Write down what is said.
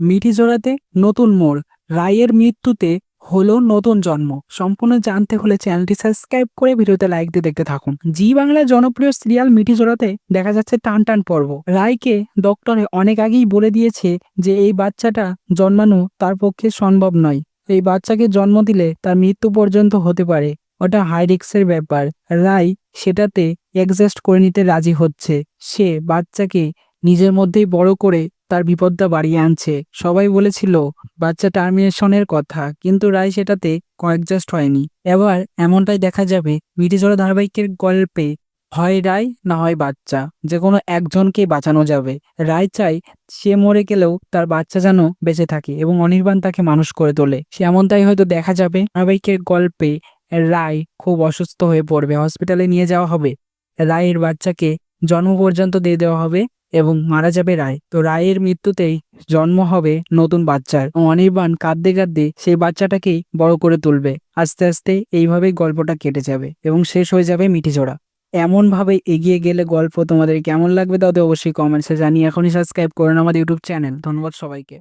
মিঠিজোড়াতে নতুন মোড়, রায়ের মৃত্যুতে হলো নতুন জন্ম। সম্পূর্ণ জানতে হলে চ্যানেলটি সাবস্ক্রাইব করে ভিডিওতে লাইক দিয়ে দেখতে থাকুন। জি বাংলার জনপ্রিয় সিরিয়াল মিঠিজোড়াতে দেখা যাচ্ছে টান টান পর্ব। রায়কে ডক্টরে অনেক আগেই বলে দিয়েছে যে এই বাচ্চাটা জন্মানো তার পক্ষে সম্ভব নয়। এই বাচ্চাকে জন্ম দিলে তার মৃত্যু পর্যন্ত হতে পারে, ওটা হাই রিস্কের ব্যাপার। রায় সেটাতে অ্যাডজাস্ট করে নিতে রাজি হচ্ছে। সে বাচ্চাকে নিজের মধ্যেই বড় করে তার বিপদটা বাড়িয়ে আনছে। সবাই বলেছিল বাচ্চা টার্মিনেশনের কথা, কিন্তু রায় সেটাতে অ্যাডজাস্ট হয়নি। এবার এমনটাই দেখা যাবে মিঠিজোড়া ধারাবাহিকের গল্পে, হয় রায় না হয় বাচ্চা, যে কোনো একজনকে বাঁচানো যাবে। রায় চাই সে মরে গেলেও তার বাচ্চা যেন বেঁচে থাকে এবং অনির্বাণ তাকে মানুষ করে তোলে। সে এমনটাই হয়তো দেখা যাবে ধারাবাহিকের গল্পে। রায় খুব অসুস্থ হয়ে পড়বে, হসপিটালে নিয়ে যাওয়া হবে, রায়ের বাচ্চাকে জন্ম পর্যন্ত দিয়ে দেওয়া হবে এবং মারা যাবে রায়। তো রায়ের মৃত্যুতেই জন্ম হবে নতুন বাচ্চার। অনির্বাণ কাঁদতে কাঁদতে সেই বাচ্চাটাকেই বড় করে তুলবে। আস্তে আস্তে এইভাবেই গল্পটা কেটে যাবে এবং শেষ হয়ে যাবে মিঠিজোড়া। এমন ভাবে এগিয়ে গেলে গল্প তোমাদের কেমন লাগবে তাতে অবশ্যই কমেন্টসে জানিয়ে এখনই সাবস্ক্রাইব করেন আমাদের ইউটিউব চ্যানেল। ধন্যবাদ সবাইকে।